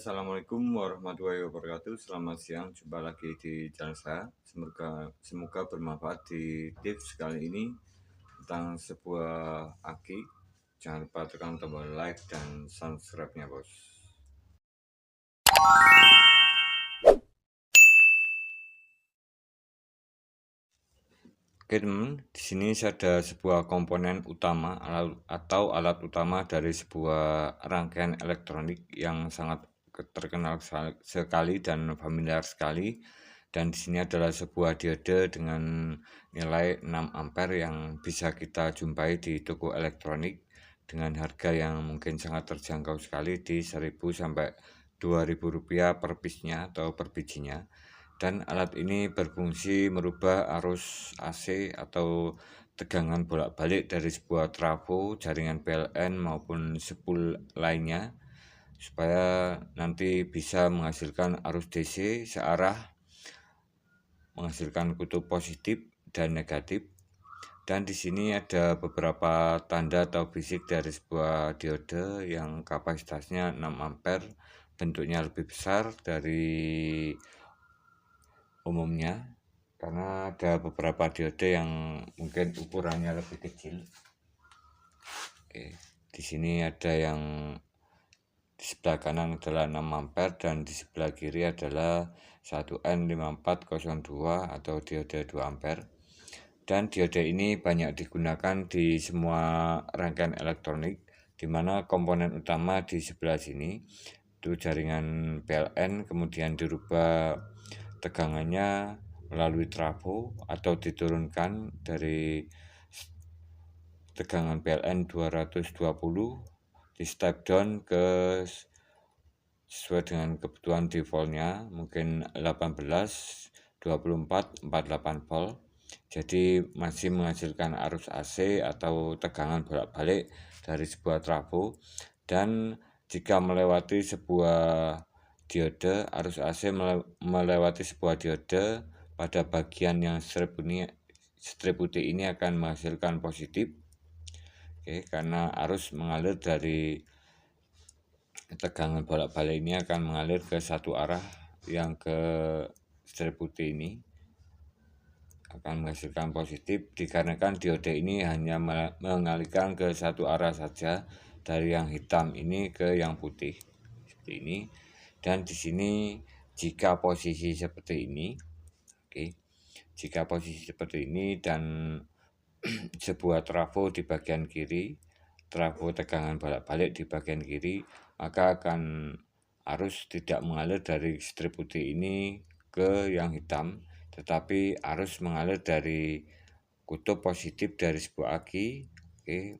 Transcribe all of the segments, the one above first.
Assalamualaikum warahmatullahi wabarakatuh. Selamat siang, jumpa lagi di channel saya. Semoga bermanfaat di tips kali ini tentang sebuah aki. Jangan lupa tekan tombol like dan subscribe-nya, bos. Oke teman, di sini ada sebuah komponen utama atau alat utama dari sebuah rangkaian elektronik yang sangat terkenal sekali dan familiar sekali. Dan di sini adalah sebuah diode dengan nilai 6 ampere yang bisa kita jumpai di toko elektronik dengan harga yang mungkin sangat terjangkau sekali di 1.000 sampai 2.000 rupiah per piece-nya atau per bijinya. Dan alat ini berfungsi merubah arus AC atau tegangan bolak-balik dari sebuah trafo, jaringan PLN maupun spool lainnya supaya nanti bisa menghasilkan arus DC searah, menghasilkan kutub positif dan negatif. Dan di sini ada beberapa tanda atau fisik dari sebuah diode yang kapasitasnya 6 ampere, bentuknya lebih besar dari umumnya karena ada beberapa diode yang mungkin ukurannya lebih kecil. Oke, di sini ada yang di sebelah kanan adalah 6 ampere dan di sebelah kiri adalah 1N5402 atau diode 2 ampere. Dan diode ini banyak digunakan di semua rangkaian elektronik, di mana komponen utama di sebelah sini itu jaringan PLN, kemudian dirubah tegangannya melalui trafo atau diturunkan dari tegangan PLN 220 di step down ke sesuai dengan kebutuhan defaultnya, mungkin 18, 24, 48 volt. Jadi masih menghasilkan arus AC atau tegangan bolak-balik dari sebuah trafo. Dan jika melewati sebuah diode, arus AC melewati sebuah diode pada bagian yang strip putih ini akan menghasilkan positif. Oke, karena arus mengalir dari tegangan bolak-balik ini akan mengalir ke satu arah yang ke strip putih ini akan menghasilkan positif, dikarenakan diode ini hanya mengalihkan ke satu arah saja dari yang hitam ini ke yang putih seperti ini. Dan di sini jika posisi seperti ini, jika posisi seperti ini dan sebuah trafo di bagian kiri, trafo tegangan bolak-balik di bagian kiri, maka akan arus tidak mengalir dari strip putih ini ke yang hitam, tetapi arus mengalir dari kutub positif dari sebuah aki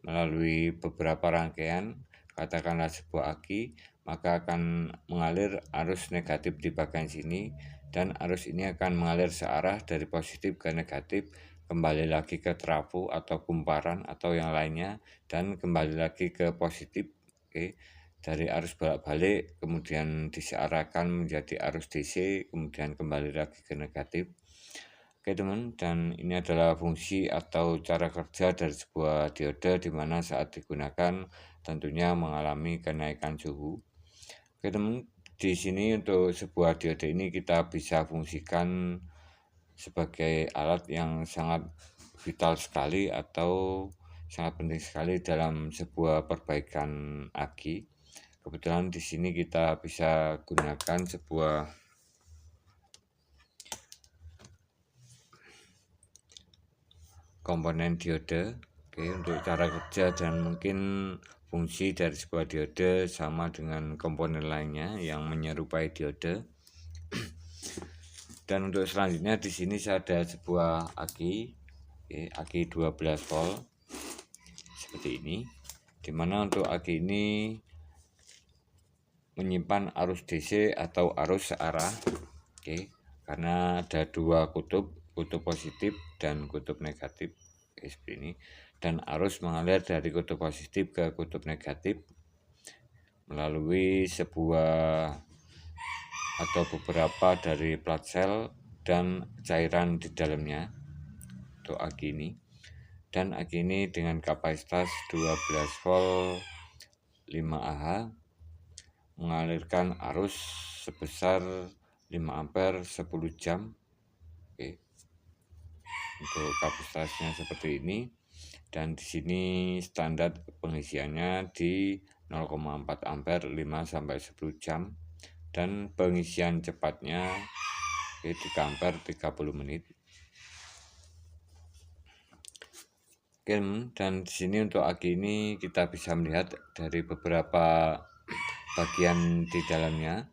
melalui beberapa rangkaian, katakanlah sebuah aki, maka akan mengalir arus negatif di bagian sini, dan arus ini akan mengalir searah dari positif ke negatif, kembali lagi ke trafo atau kumparan atau yang lainnya, dan kembali lagi ke positif. Dari arus bolak-balik kemudian disearahkan menjadi arus DC, kemudian kembali lagi ke negatif. Oke teman, dan ini adalah fungsi atau cara kerja dari sebuah diode di mana saat digunakan tentunya mengalami kenaikan suhu. Oke teman, di sini untuk sebuah diode ini kita bisa fungsikan sebagai alat yang sangat vital sekali atau sangat penting sekali dalam sebuah perbaikan aki. Kebetulan di sini kita bisa gunakan sebuah komponen diode untuk cara kerja dan mungkin fungsi dari sebuah diode sama dengan komponen lainnya yang menyerupai diode. Dan untuk selanjutnya di sini saya ada sebuah aki, aki 12 volt seperti ini, dimana untuk aki ini menyimpan arus DC atau arus searah, karena ada dua kutub positif dan kutub negatif seperti ini, dan arus mengalir dari kutub positif ke kutub negatif melalui sebuah atau beberapa dari plat sel dan cairan di dalamnya untuk aki ini. Dan aki ini dengan kapasitas 12 volt 5 Ah mengalirkan arus sebesar 5 ampere 10 jam. Oke. Untuk kapasitasnya seperti ini, dan di sini standar pengisiannya di 0,4 ampere 5 sampai 10 jam, dan pengisian cepatnya 3 ampere 30 menit. Oke, dan di sini untuk aki ini kita bisa melihat dari beberapa bagian di dalamnya.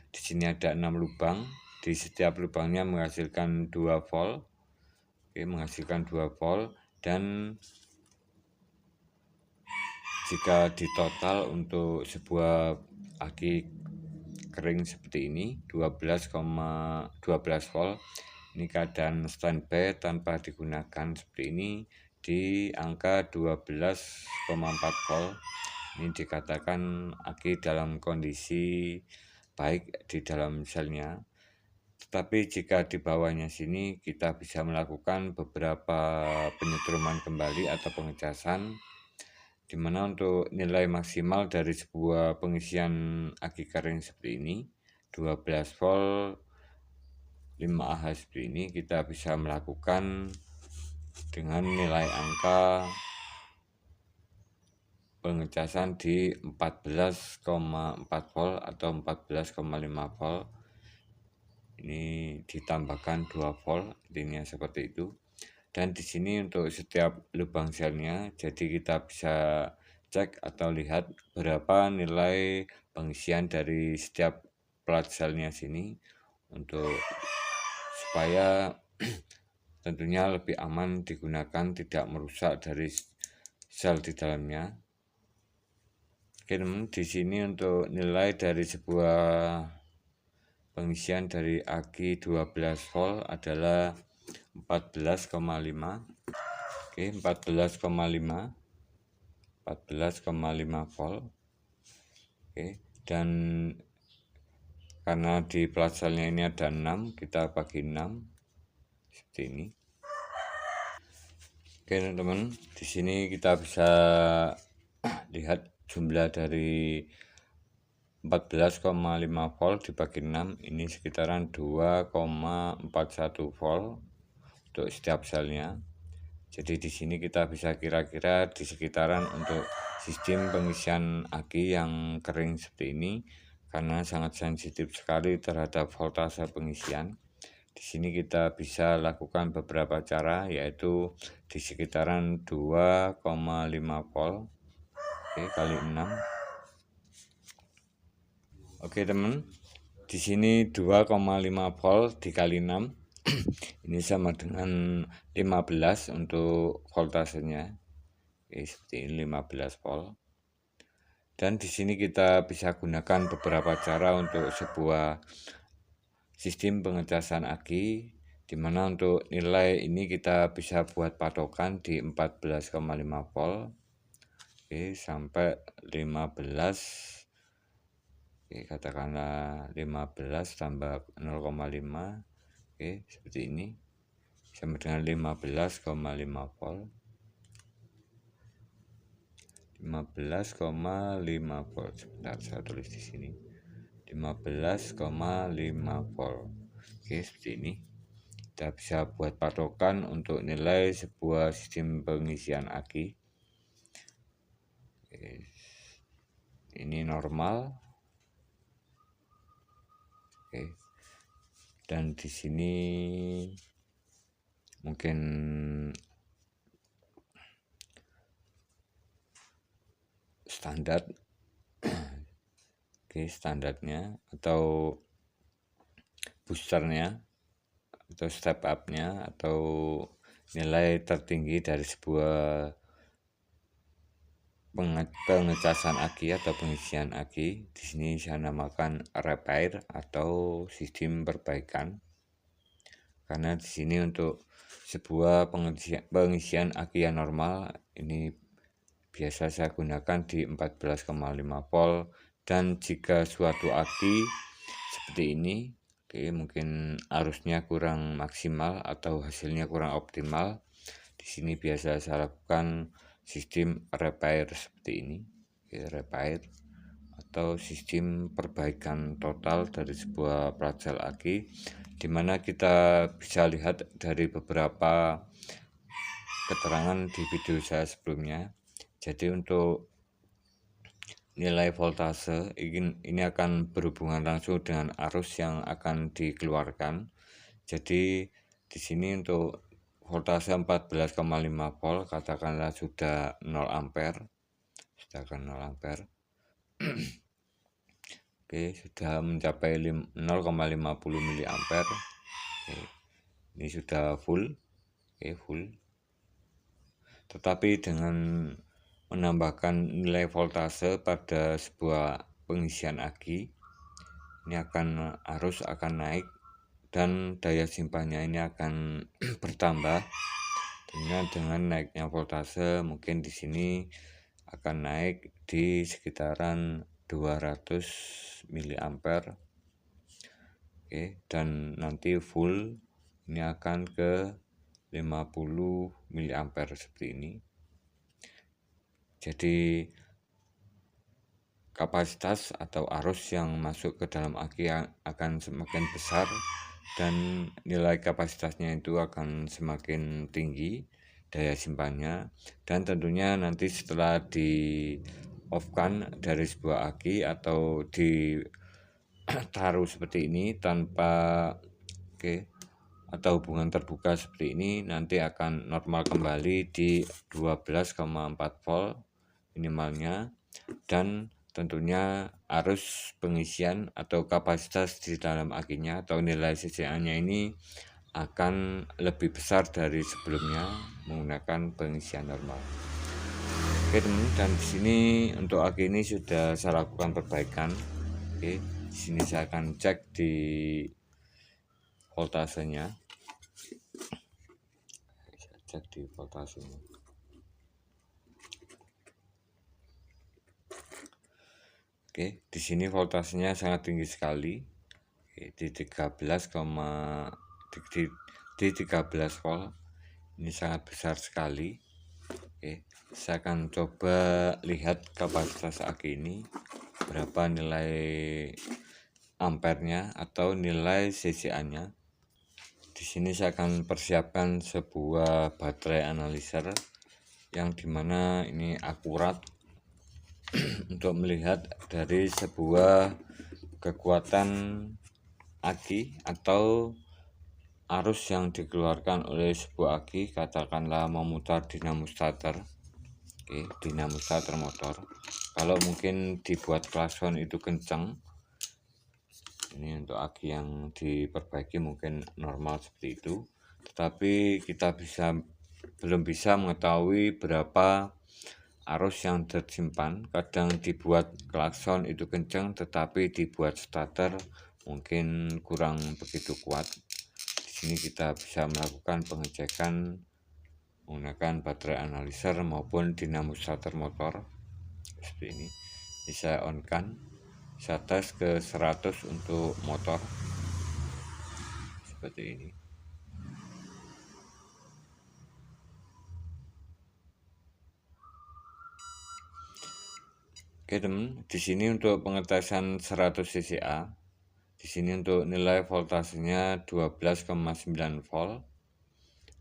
Di sini ada 6 lubang. Di setiap lubangnya menghasilkan 2 volt. Oke, menghasilkan 2 volt, dan jika ditotal untuk sebuah aki kering seperti ini 12 volt, ini keadaan standby tanpa digunakan seperti ini, di angka 12,4 volt. Ini dikatakan aki dalam kondisi baik di dalam selnya. Tetapi jika di bawahnya sini kita bisa melakukan beberapa penyetruman kembali atau pengecasan, di mana untuk nilai maksimal dari sebuah pengisian aki kering seperti ini 12 volt 5 Ah seperti ini, kita bisa melakukan dengan nilai angka pengecasan di 14,4 volt atau 14,5 volt. Ini ditambahkan 2 volt, intinya seperti itu. Dan di sini untuk setiap lubang selnya, jadi kita bisa cek atau lihat berapa nilai pengisian dari setiap plat selnya sini, untuk supaya tentunya lebih aman digunakan, tidak merusak dari sel di dalamnya. Oke, di sini untuk nilai dari sebuah pengisian dari aki 12 volt adalah 14,5. Oke, 14,5 volt. Oke, dan karena di plat selnya ini ada 6, kita bagi 6 seperti ini. Oke, teman-teman, di sini kita bisa lihat jumlah dari 14,5 volt dibagi 6, ini sekitaran 2,41 volt untuk setiap selnya. Jadi di sini kita bisa kira-kira di sekitaran untuk sistem pengisian aki yang kering seperti ini, karena sangat sensitif sekali terhadap voltase pengisian. Di sini kita bisa lakukan beberapa cara, yaitu di sekitaran 2,5 volt. Oke, kali 6. Oke, teman. Di sini 2,5 volt dikali 6. Ini sama dengan 15 untuk voltasenya. Oke, seperti ini 15 volt. Dan di sini kita bisa gunakan beberapa cara untuk sebuah sistem pengecasan aki, di mana untuk nilai ini kita bisa buat patokan di 14,5 volt. Oke, sampai 15. Oke, katakanlah 15 tambah 0,5. Oke, seperti ini sama dengan 15,5 volt. 15,5 volt. Sebentar, saya tulis di sini 15,5 volt. Oke, seperti ini kita bisa buat patokan untuk nilai sebuah sistem pengisian aki. Oke, ini normal. Oke, dan di sini mungkin standar. Oke, standarnya atau boosternya atau step up-nya atau nilai tertinggi dari sebuah pengecasan aki atau pengisian aki. Di sini saya namakan repair atau sistem perbaikan, karena di sini untuk sebuah pengisian aki yang normal ini biasa saya gunakan di 14,5 volt. Dan jika suatu aki seperti ini, oke, mungkin arusnya kurang maksimal atau hasilnya kurang optimal, di sini biasa saya lakukan sistem repair seperti ini. Oke, repair. atau sistem perbaikan total dari sebuah fragile aki, dimana kita bisa lihat dari beberapa keterangan di video saya sebelumnya. Jadi untuk nilai voltase ini akan berhubungan langsung dengan arus yang akan dikeluarkan. Jadi di sini untuk voltase 14,5 volt katakanlah sudah 0 ampere. Sedangkan 0 ampere. Oke, sudah mencapai 0,50 mili ampere. Oke, ini sudah full. Oke, full. Tetapi dengan menambahkan nilai voltase pada sebuah pengisian aki, ini arus akan naik dan daya simpannya ini akan bertambah. Dengan naiknya voltase mungkin di sini akan naik di sekitaran 200 mili ampere. Oke, dan nanti full ini akan ke 50 mili ampere seperti ini. Jadi kapasitas atau arus yang masuk ke dalam aki akan semakin besar dan nilai kapasitasnya itu akan semakin tinggi daya simpannya, dan tentunya nanti setelah di off kan dari sebuah aki atau ditaruh seperti ini tanpa atau hubungan terbuka seperti ini, nanti akan normal kembali di 12,4 volt minimalnya, dan tentunya arus pengisian atau kapasitas di dalam akinya atau nilai CCA-nya ini akan lebih besar dari sebelumnya menggunakan pengisian normal. Oke teman, dan di sini untuk aki ini sudah saya lakukan perbaikan. Oke, di sini saya akan cek di voltasenya. Saya cek di voltasenya. Oke, di sini voltasenya sangat tinggi sekali. Oke, di 13 volt. Ini sangat besar sekali. Oke, saya akan coba lihat kapasitas aki ini berapa nilai ampernya atau nilai CCA-nya. Di sini saya akan persiapkan sebuah baterai analyzer yang dimana ini akurat untuk melihat dari sebuah kekuatan aki atau arus yang dikeluarkan oleh sebuah aki, katakanlah memutar dinamo starter. Oke, dinamo starter motor. Kalau mungkin dibuat klakson itu kencang, ini untuk aki yang diperbaiki mungkin normal seperti itu, tetapi kita belum bisa mengetahui berapa arus yang tersimpan. Kadang dibuat klakson itu kencang, tetapi dibuat starter mungkin kurang begitu kuat. Di sini kita bisa melakukan pengecekan menggunakan baterai analyzer maupun dinamo starter motor seperti ini. Ini saya on kan, saya tes ke 100 untuk motor seperti ini. Oke teman, di sini untuk pengetesan 100 CCA, di sini untuk nilai voltasenya 12,9 volt.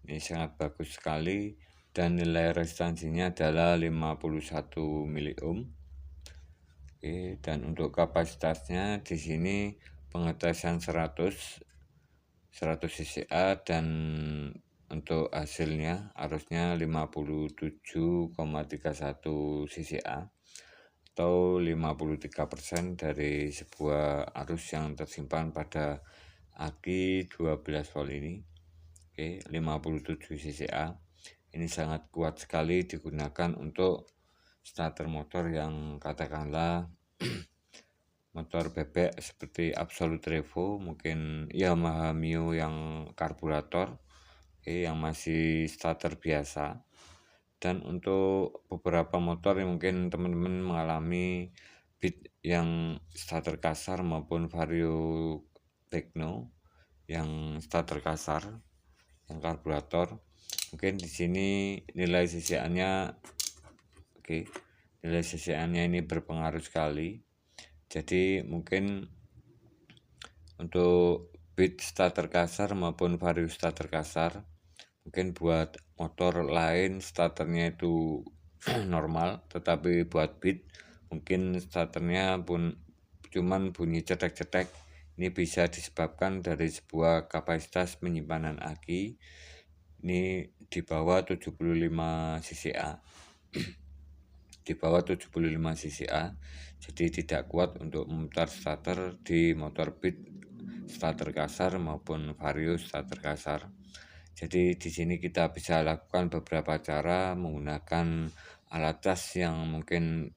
Ini sangat bagus sekali, dan nilai resistansinya adalah 51 mili ohm. Oke, dan untuk kapasitasnya di sini pengetesan 100 CCA, dan untuk hasilnya arusnya 57,31 CCA atau 53% dari sebuah arus yang tersimpan pada aki 12 volt ini. Oke, 57 CCA. Ini sangat kuat sekali digunakan untuk starter motor yang katakanlah motor bebek seperti Absolute Revo, mungkin Yamaha Mio yang karburator, yang masih starter biasa. Dan untuk beberapa motor yang mungkin teman-teman mengalami beat yang starter kasar maupun Vario Techno yang starter kasar, yang karburator, mungkin di sini nilai CCA-nya nilai CCA-nya ini berpengaruh sekali. Jadi mungkin untuk bit starter kasar maupun varius starter kasar, mungkin buat motor lain starternya itu normal, tetapi buat bit mungkin starternya pun cuman bunyi cetek-cetek. Ini bisa disebabkan dari sebuah kapasitas penyimpanan aki ini di bawah 75 cca. Di bawah 75 cca, jadi tidak kuat untuk memutar starter di motor bit starter kasar maupun vario starter kasar. Jadi di sini kita bisa lakukan beberapa cara menggunakan alat cas yang mungkin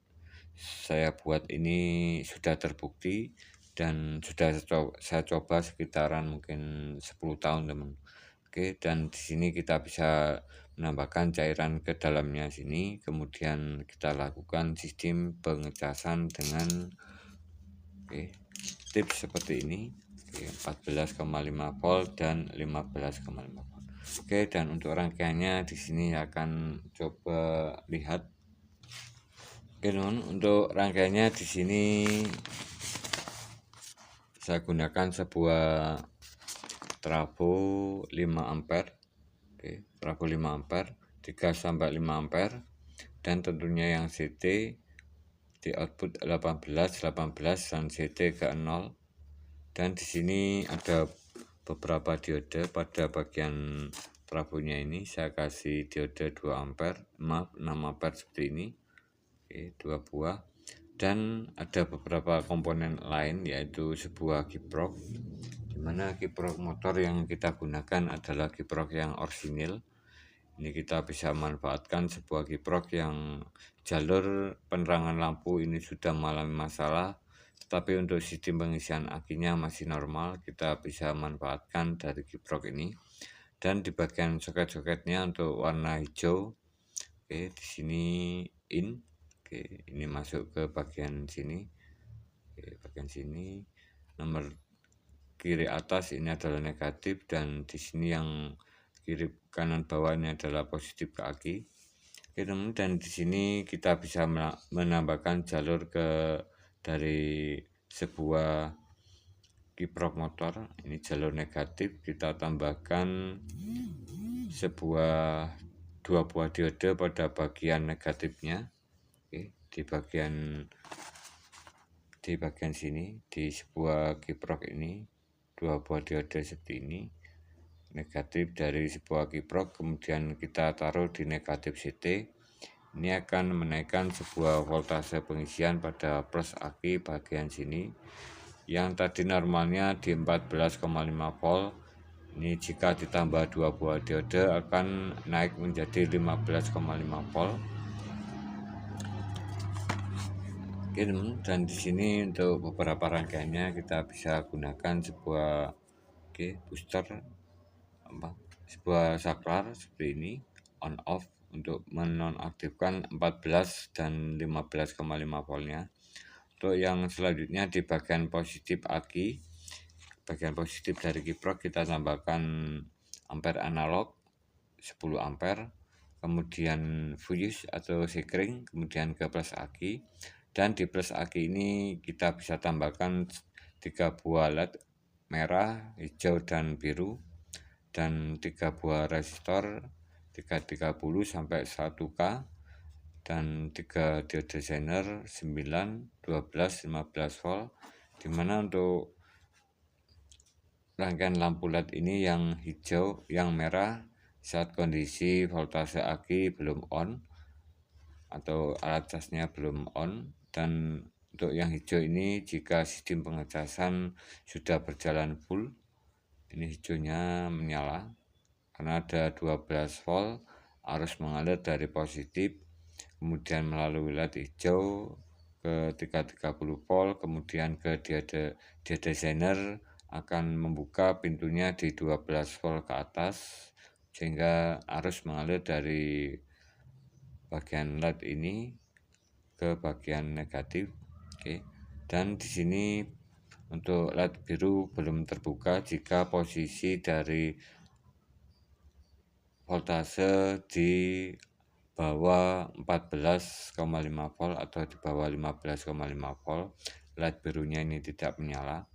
saya buat ini sudah terbukti dan sudah saya coba sekitaran mungkin 10 tahun teman. Oke, dan di sini kita bisa menambahkan cairan ke dalamnya sini, kemudian kita lakukan sistem pengecasan dengan tips seperti ini. 14,5 volt dan 15,5 volt. Oke, dan untuk rangkaiannya di sini akan coba lihat. Oke, teman, untuk rangkaiannya di sini saya gunakan sebuah trafo 5 ampere. Oke, trafo 5 ampere, 3 sampai 5 ampere, dan tentunya yang CT di output 18 dan CT ke 0. Dan di sini ada beberapa diode pada bagian trafonya ini. Saya kasih diode 2 ampere, 6 ampere seperti ini. Oke, 2 buah. Dan ada beberapa komponen lain, yaitu sebuah kiprok, dimana kiprok motor yang kita gunakan adalah kiprok yang orsinil. Ini kita bisa manfaatkan sebuah kiprok yang jalur penerangan lampu ini sudah mengalami masalah, tetapi untuk sistem pengisian akinya masih normal. Kita bisa manfaatkan dari kiprok ini. Dan di bagian soket-soketnya untuk warna hijau, oke, di sini in. Oke, ini masuk ke bagian sini. Oke, bagian sini nomor kiri atas ini adalah negatif, dan di sini yang kiri kanan bawah ini adalah positif ke aki. Oke, teman, dan di sini kita bisa menambahkan jalur ke dari sebuah kiprok motor. Ini jalur negatif, kita tambahkan sebuah 2 buah diode pada bagian negatifnya. Oke, di bagian sini di sebuah kiprok ini 2 buah diode seperti ini, negatif dari sebuah kiprok, kemudian kita taruh di negatif CT. Ini akan menaikkan sebuah voltase pengisian pada plus aki bagian sini, yang tadi normalnya di 14,5 volt. Ini jika ditambah 2 buah diode akan naik menjadi 15,5 volt. Oke, teman, dan di sini untuk beberapa rangkaiannya kita bisa gunakan sebuah booster, sebuah saklar seperti ini, on off, untuk menonaktifkan 14 dan 15,5 voltnya. Untuk yang selanjutnya di bagian positif aki, bagian positif dari kiprok, kita tambahkan ampere analog 10 ampere, kemudian fuse atau sekring, kemudian ke plus aki. Dan di plus aki ini kita bisa tambahkan 3 buah LED merah, hijau, dan biru, dan 3 buah resistor 330 sampai 1K, dan 3 diode zener 9, 12, 15 volt. Dimana untuk rangkaian lampu LED ini yang hijau, yang merah saat kondisi voltase aki belum on atau alat casnya belum on, dan untuk yang hijau ini jika sistem pengecasan sudah berjalan full. Ini hijaunya menyala karena ada 12 volt, arus mengalir dari positif kemudian melalui LED hijau ke 330 volt, kemudian ke diode zener akan membuka pintunya di 12 volt ke atas, sehingga arus mengalir dari bagian LED ini ke bagian negatif. Oke. Dan di sini untuk LED biru belum terbuka jika posisi dari voltase di bawah 14,5 volt atau di bawah 15,5 volt. LED birunya ini tidak menyala.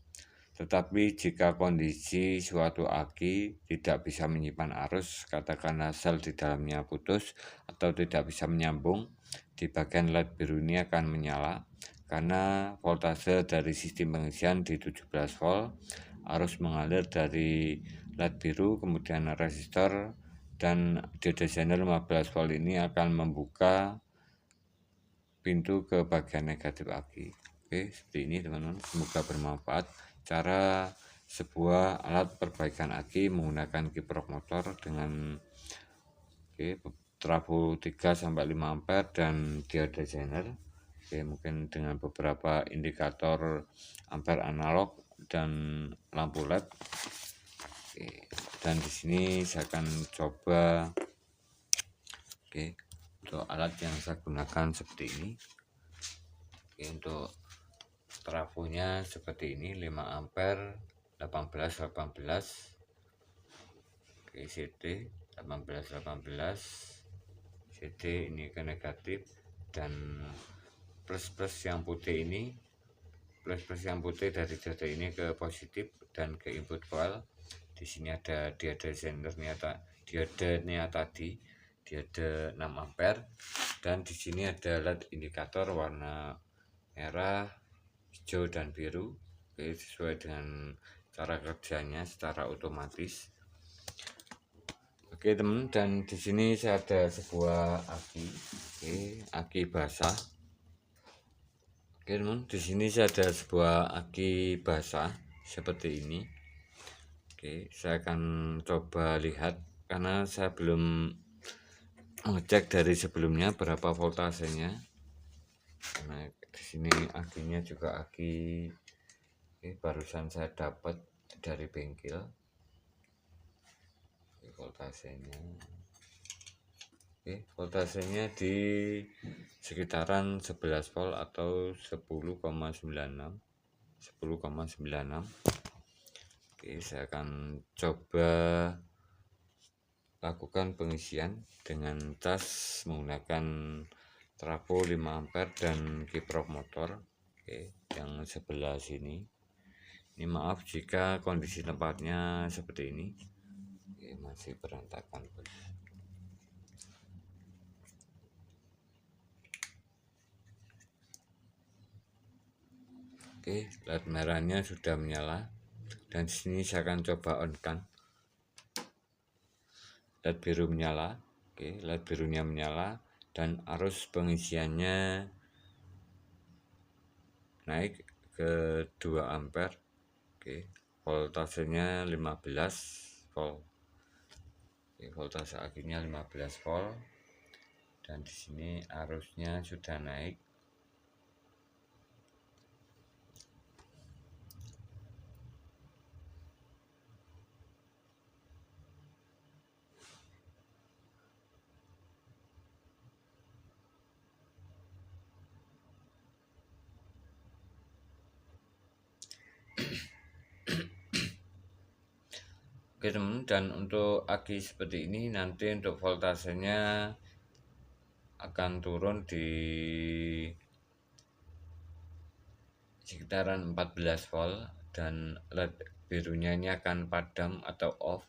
Tetapi jika kondisi suatu aki tidak bisa menyimpan arus, katakanlah sel di dalamnya putus atau tidak bisa menyambung, di bagian LED biru ini akan menyala karena voltase dari sistem pengisian di 17 volt, arus mengalir dari LED biru, kemudian resistor dan diode channel 15 volt ini akan membuka pintu ke bagian negatif aki. Oke, seperti ini teman-teman, semoga bermanfaat. Cara sebuah alat perbaikan aki menggunakan kiprok motor dengan trafo 3-5 ampere dan diode zener. Mungkin dengan beberapa indikator ampere analog dan lampu LED. Dan di sini saya akan coba untuk alat yang saya gunakan seperti ini. Untuk trafonya seperti ini, 5 ampere 18 CD 18 CD ini ke negatif, dan plus yang putih ini, plus yang putih dari diode ini ke positif dan ke input coil. Di sini ada diode sendernya, diodenya tadi diode 6 ampere, dan di sini ada LED indikator warna merah, hijau dan biru. Sesuai dengan cara kerjanya secara otomatis. Oke teman, dan di sini saya ada sebuah aki, aki basah. Oke teman, di sini saya ada sebuah aki basah seperti ini. Saya akan coba lihat karena saya belum ngecek dari sebelumnya berapa voltasenya. Karena di sini akinya juga aki barusan saya dapat dari bengkel. Voltasenya di sekitaran 11 volt atau 10,96. Saya akan coba lakukan pengisian dengan cas menggunakan trafo 5 ampere dan kiprok motor yang sebelah sini. Ini maaf jika kondisi tempatnya seperti ini. Masih berantakan. LED merahnya sudah menyala, dan di sini saya akan coba on kan. LED biru menyala. LED birunya menyala dan arus pengisiannya naik ke 2 ampere. Voltasenya 15 volt. Voltase akinya 15 volt, dan di sini arusnya sudah naik. Oke teman, dan untuk aki seperti ini nanti untuk voltasenya akan turun di sekitaran 14 volt, dan LED birunya ini akan padam atau off,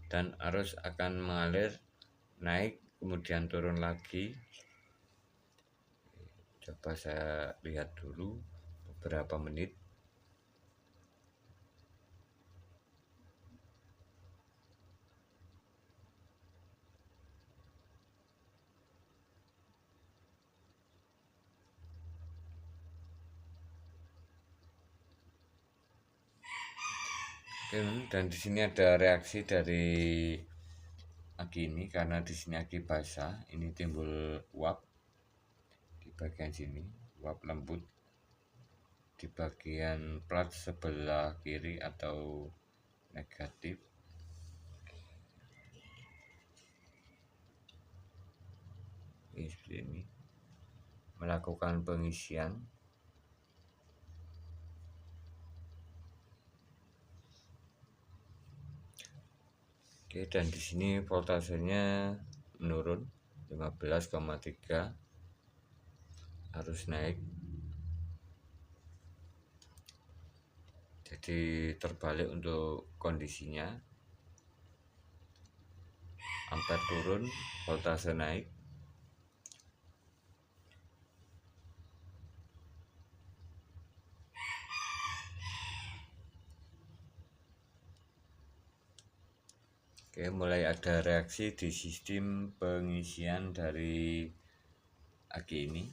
dan arus akan mengalir naik kemudian turun lagi. Coba saya lihat dulu beberapa menit. Dan di sini ada reaksi dari aki ini, karena di sini aki basah, ini timbul uap di bagian sini, uap lembut di bagian plat sebelah kiri atau negatif. Ini seperti ini, melakukan pengisian. Dan di sini voltasenya menurun 15,3, harus naik. jadi terbalik untuk kondisinya, ampere turun, voltase naik. Oke, mulai ada reaksi di sistem pengisian dari aki ini.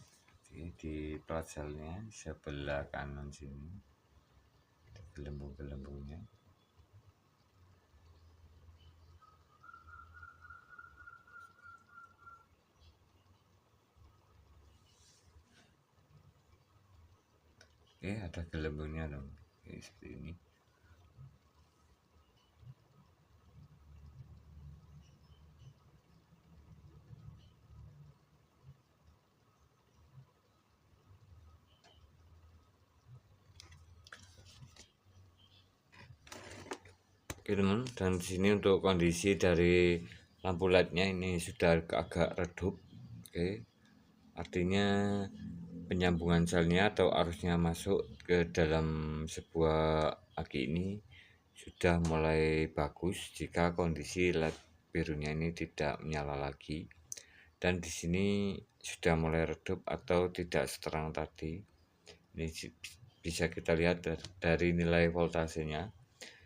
Oke, di plat selnya sebelah kanan sini, gelembung-gelembungnya. Oke, ada gelembungnya dong. Oke, seperti ini. Oke teman, dan di sini untuk kondisi dari lampu LED-nya ini sudah agak redup. Oke, artinya penyambungan selnya atau arusnya masuk ke dalam sebuah aki ini sudah mulai bagus jika kondisi LED birunya ini tidak menyala lagi. Dan di sini sudah mulai redup atau tidak seterang tadi. Ini bisa kita lihat dari nilai voltasenya.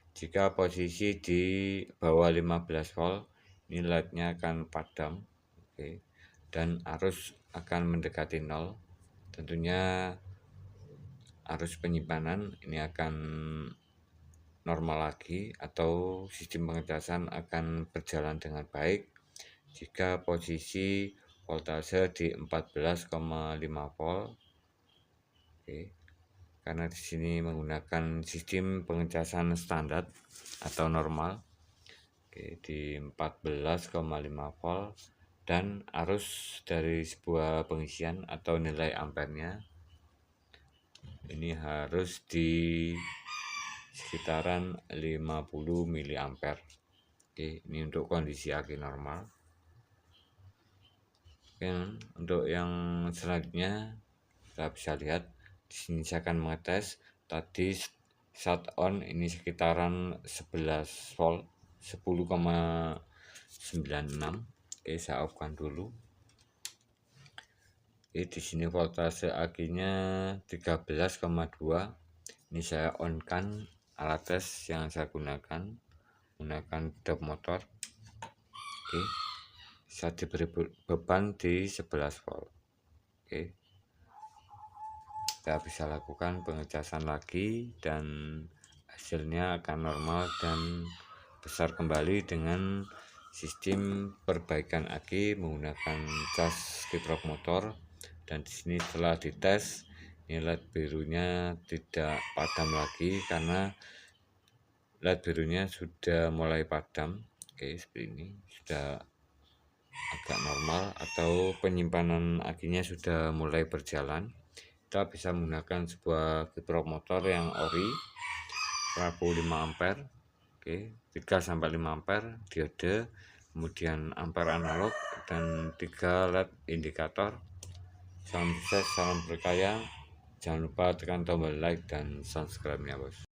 Jika posisi di bawah 15 volt, ini LED-nya akan padam. Oke. Dan arus akan mendekati 0. Tentunya arus penyimpanan ini akan normal lagi atau sistem pengecasan akan berjalan dengan baik jika posisi voltase di 14,5 volt. Oke. Karena di sini menggunakan sistem pengecasan standar atau normal. Oke, di 14,5 volt, dan arus dari sebuah pengisian atau nilai ampernya ini harus di sekitaran 50 mA. Oke, ini untuk kondisi aki normal. Oke, untuk yang selanjutnya kita bisa lihat di sini saya akan mengetes. Tadi shut on ini sekitaran 11 volt, 10,96. Oke, saya off-kan dulu. Oke, di sini voltase akinya 13,2. Ini saya on-kan alat tes yang saya gunakan dop motor. Oke, saya diberi beban di 11 volt. Oke, kita bisa lakukan pengecasan lagi dan hasilnya akan normal dan besar kembali dengan sistem perbaikan aki menggunakan cas kiprok motor. Dan di sini setelah dites, LED birunya tidak padam lagi karena LED birunya sudah mulai padam. Oke, seperti ini sudah agak normal atau penyimpanan akinya sudah mulai berjalan. Kita bisa menggunakan sebuah kiprok motor yang ori 45 ampere. Oke, 3-5 ampere diode, kemudian ampere analog dan 3 LED indikator. Salam sukses, salam berkaya. Jangan lupa tekan tombol like dan subscribe-nya, bos.